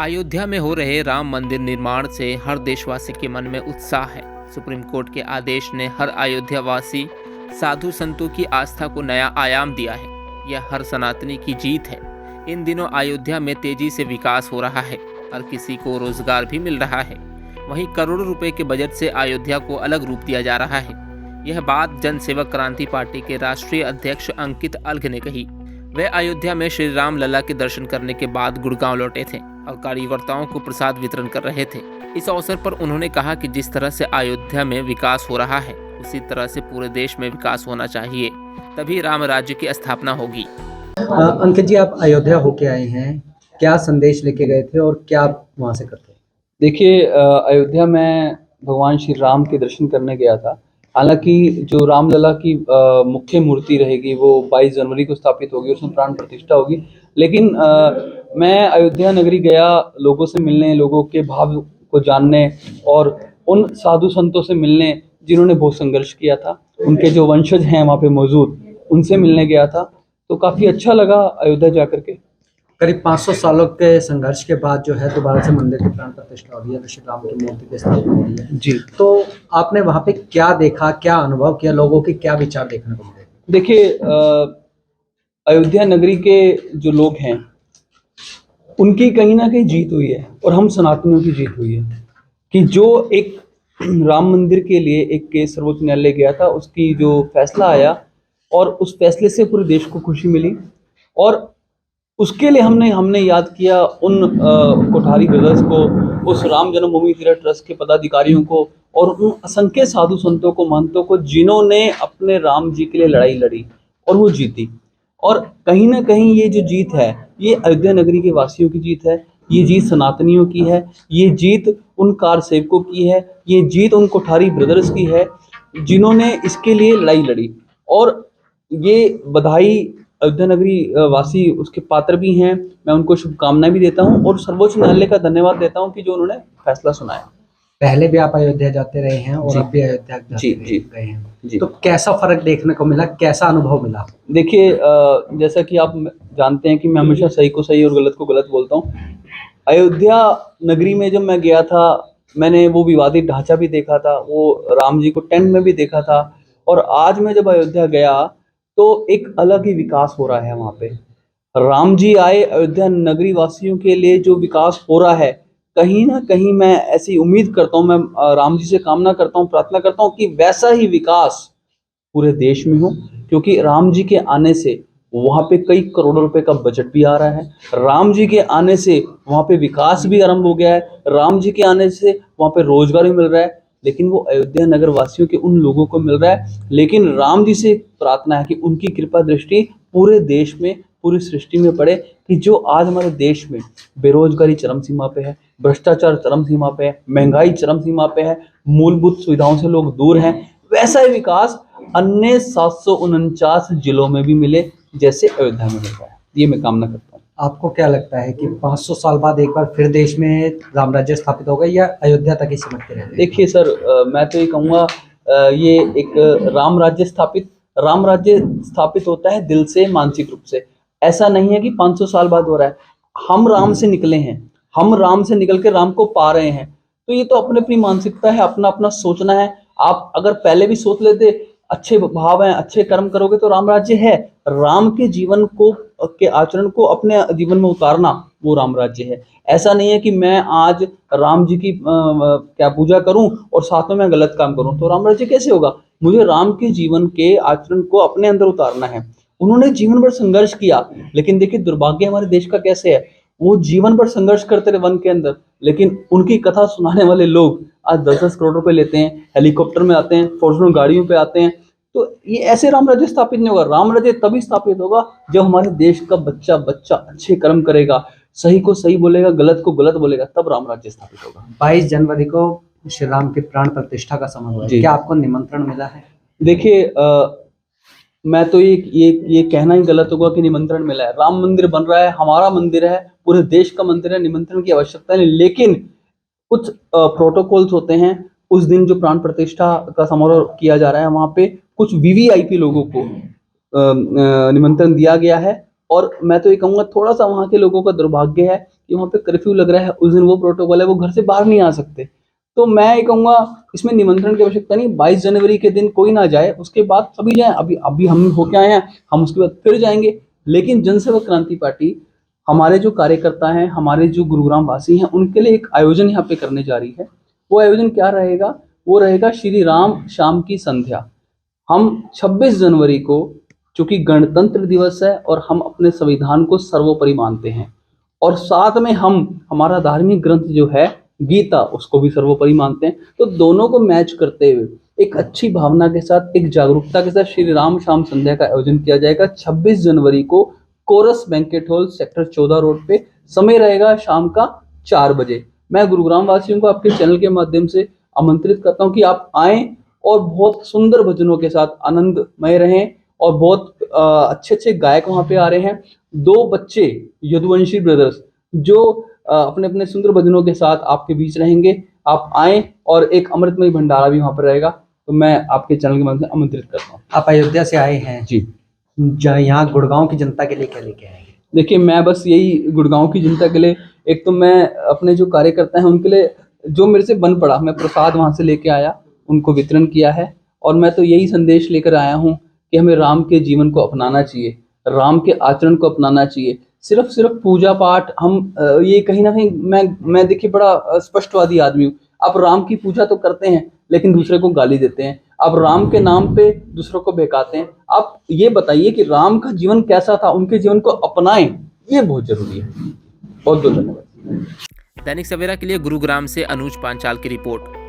अयोध्या में हो रहे राम मंदिर निर्माण से हर देशवासी के मन में उत्साह है। सुप्रीम कोर्ट के आदेश ने हर अयोध्यावासी साधु संतों की आस्था को नया आयाम दिया है। यह हर सनातनी की जीत है। इन दिनों अयोध्या में तेजी से विकास हो रहा है, हर किसी को रोजगार भी मिल रहा है। वहीं करोड़ों रुपए के बजट से अयोध्या को अलग रूप दिया जा रहा है। यह बात जन सेवक क्रांति पार्टी के राष्ट्रीय अध्यक्ष अंकित अलघ ने कही। वे अयोध्या में श्री राम लला के दर्शन करने के बाद गुड़गांव लौटे थे और कार्यकर्ताओं को प्रसाद वितरण कर रहे थे। इस अवसर पर उन्होंने कहा कि जिस तरह से अयोध्या में विकास हो रहा है, उसी तरह से पूरे देश में विकास होना चाहिए, तभी राम राज्य की स्थापना होगी। अंकित जी, आप अयोध्या होके आए हैं, क्या संदेश लेके गए थे और क्या आप वहाँ से करते हैं? देखिए, अयोध्या में भगवान श्री राम के दर्शन करने गया था। हालांकि जो रामलला की मुख्य मूर्ति रहेगी वो 22 जनवरी को स्थापित होगी, उसमें प्राण प्रतिष्ठा होगी। लेकिन मैं अयोध्या नगरी गया लोगों से मिलने, लोगों के भाव को जानने और उन साधु संतों से मिलने जिन्होंने बहुत संघर्ष किया था, उनके जो वंशज हैं वहाँ पे मौजूद, उनसे मिलने गया था। तो काफ़ी अच्छा लगा अयोध्या जाकर के। करीब 500 सालों के संघर्ष के बाद जो है दोबारा से मंदिर की प्राण प्रतिष्ठा हो रही है, श्री राम की मूर्ति की स्थापना हो रही है जी। तो आपने वहाँ पे क्या देखा, क्या अनुभव किया, लोगों के क्या विचार देखने को मिले? देखिए, अयोध्या नगरी के जो लोग हैं उनकी कहीं ना कहीं जीत हुई है और हम सनातनियों की जीत हुई है कि जो एक राम मंदिर के लिए एक केस सर्वोच्च न्यायालय गया था, उसकी जो फैसला आया और उस फैसले से पूरे देश को खुशी मिली। और उसके लिए हमने याद किया उन कोठारी ब्रदर्स को, उस राम जन्मभूमि तीर्थ ट्रस्ट के पदाधिकारियों को और उन असंख्य साधु संतों को, महंतों को, जिन्होंने अपने राम जी के लिए लड़ाई लड़ी और वो जीती। और कहीं ना कहीं ये जो जीत है, ये अयोध्या नगरी के वासियों की जीत है, ये जीत सनातनियों की है, ये जीत उन कार सेवकों की है, ये जीत उन कोठारी ब्रदर्स की है जिन्होंने इसके लिए लड़ाई लड़ी। और ये बधाई अयोध्या नगरी वासी उसके पात्र भी हैं। मैं उनको शुभकामनाएं भी देता हूं और सर्वोच्च न्यायालय का धन्यवाद देता हूं कि जो उन्होंने फैसला सुनाया। पहले भी आप अयोध्या जाते रहे हैं और जी। अब भी अयोध्या जी गए हैं जी। तो कैसा फर्क देखने को मिला, कैसा अनुभव मिला? देखिए, जैसा कि आप जानते हैं कि मैं हमेशा सही को सही और गलत को गलत बोलता हूँ। अयोध्या नगरी में जब मैं गया था, मैंने वो विवादित ढांचा भी देखा था, वो राम जी को टेंट में भी देखा था। और आज मैं जब अयोध्या गया तो एक अलग ही विकास हो रहा है वहाँ पे। राम जी आए, अयोध्या नगरी वासियों के लिए जो विकास हो रहा है, कहीं ना कहीं मैं ऐसी उम्मीद करता हूँ, मैं राम जी से कामना करता हूँ, प्रार्थना करता हूँ कि वैसा ही विकास पूरे देश में हो। क्योंकि राम जी के आने से वहाँ पे कई करोड़ों रुपए का बजट भी आ रहा है, राम जी के आने से वहाँ पे विकास भी आरंभ हो गया है, राम जी के आने से वहाँ पे रोजगार भी मिल रहा है। लेकिन वो अयोध्या नगर वासियों के उन लोगों को मिल रहा है। लेकिन राम जी से प्रार्थना है कि उनकी कृपा दृष्टि पूरे देश में, पूरी सृष्टि में पड़े कि जो आज हमारे देश में बेरोजगारी चरम सीमा पे है, भ्रष्टाचार चरम सीमा पे है, महंगाई चरम सीमा पे है, मूलभूत सुविधाओं से लोग दूर हैं, वैसा ही विकास अन्य 749 जिलों में भी मिले जैसे अयोध्या में मिल रहा है। ये मैं कामना करता हूँ। आपको क्या लगता है कि 500 साल बाद एक बार फिर देश में राम राज्य स्थापित होगा या अयोध्या तक ही सिमट के रहेगा? देखिए सर, मैं तो ये कहूँगा, ये एक राम राज्य स्थापित होता है दिल से, मानसिक रूप से। ऐसा नहीं है कि 500 साल बाद हो रहा है। हम राम से निकले हैं, हम राम से निकल के राम को पा रहे हैं। तो ये तो अपनी अपनी मानसिकता है, अपना अपना सोचना है। आप अगर पहले भी सोच लेते, अच्छे भाव हैं, अच्छे कर्म करोगे तो राम राज्य है। राम के जीवन को, के आचरण को अपने जीवन में उतारना, वो राम राज्य है। ऐसा नहीं है कि मैं आज राम जी की क्या पूजा करूं और साथ में मैं गलत काम करूं, तो राम राज्य कैसे होगा? मुझे राम के जीवन के आचरण को अपने अंदर उतारना है। उन्होंने जीवन भर संघर्ष किया, लेकिन देखिए दुर्भाग्य हमारे देश का कैसे है, वो जीवन भर संघर्ष करते रहे वन के अंदर, लेकिन उनकी कथा सुनाने वाले लोग आज 10-10 करोड़ रुपए लेते हैं, हेलीकॉप्टर में आते हैं, फॉर्च्यूनर गाड़ियों पे आते हैं। तो ये ऐसे राम राज्य स्थापित नहीं होगा। राम राज्य तभी स्थापित होगा जब हमारे देश का बच्चा अच्छे कर्म करेगा, सही को सही बोलेगा, गलत को गलत बोलेगा, तब राम राज्य स्थापित होगा। 22 जनवरी को श्री राम की प्राण प्रतिष्ठा का समय हुआ है, क्या आपको निमंत्रण मिला है? देखिए, मैं तो ये कहना ही गलत होगा कि निमंत्रण मिला है। राम मंदिर बन रहा है, हमारा मंदिर है, पूरे देश का मंदिर है, निमंत्रण की आवश्यकता नहीं। लेकिन कुछ प्रोटोकॉल्स होते हैं। उस दिन जो प्राण प्रतिष्ठा का समारोह किया जा रहा है, वहाँ पे कुछ वीवीआईपी लोगों को निमंत्रण दिया गया है और मैं तो ये कहूँगा थोड़ा सा वहाँ के लोगों का दुर्भाग्य है कि वहाँ पे कर्फ्यू लग रहा है, उस दिन वो प्रोटोकॉल है, वो घर से बाहर नहीं आ सकते। तो मैं ये कहूँगा इसमें निमंत्रण की आवश्यकता नहीं, 22 जनवरी के दिन कोई ना जाए, उसके बाद सभी जाएँ। अभी अभी हम होके आए हैं, हम उसके बाद फिर जाएंगे। लेकिन जनसेवक क्रांति पार्टी हमारे जो कार्यकर्ता हैं, हमारे जो गुरुग्राम वासी हैं, उनके लिए एक आयोजन यहाँ पे करने जा रही है। वो आयोजन क्या रहेगा? वो रहेगा श्री राम शाम की संध्या। हम 26 जनवरी को, चूंकि गणतंत्र दिवस है और हम अपने संविधान को सर्वोपरि मानते हैं, और साथ में हम हमारा धार्मिक ग्रंथ जो है गीता, उसको भी सर्वोपरि मानते हैं। तो दोनों को मैच करते हुए एक अच्छी भावना के साथ, एक जागरूकता के साथ श्री राम शाम संध्या का आयोजन किया जाएगा 26 जनवरी को chorus banquet hall, sector 14 road पे। समय रहेगा शाम का 4 बजे। मैं गुरुग्राम वासियों को आपके चैनल के माध्यम से आमंत्रित करता हूं कि आप आएं और बहुत सुंदर भजनों के साथ आनंदमय रहें। और बहुत अच्छे अच्छे गायक वहां पे आ रहे हैं। 2 बच्चे यदुवंशी ब्रदर्स जो अपने अपने सुंदर भजनों के साथ आपके बीच रहेंगे। आप आएं, और एक अमृतमय भंडारा भी वहां पर रहेगा। तो मैं आपके चैनल के माध्यम से आमंत्रित करता हूँ। आप अयोध्या से आए हैं जी, यहाँ गुड़गांव की जनता के लिए क्या लेके आएंगे? देखिए, मैं बस यही गुड़गांव की जनता के लिए, एक तो मैं अपने जो कार्यकर्ता हैं उनके लिए जो मेरे से बन पड़ा, मैं प्रसाद वहां से लेके आया, उनको वितरण किया है। और मैं तो यही संदेश लेकर आया हूँ कि हमें राम के जीवन को अपनाना चाहिए, राम के आचरण को अपनाना चाहिए। सिर्फ पूजा पाठ हम ये कहीं ना कहीं, मैं देखिए बड़ा स्पष्टवादी आदमी हूँ। आप राम की पूजा तो करते हैं, लेकिन दूसरे को गाली देते हैं। आप राम के नाम पे दूसरों को बहकाते हैं। आप ये बताइए कि राम का जीवन कैसा था, उनके जीवन को अपनाएं, ये बहुत जरूरी है। बहुत बहुत धन्यवाद। दैनिक सवेरा के लिए गुरुग्राम से अनुज पांचाल की रिपोर्ट।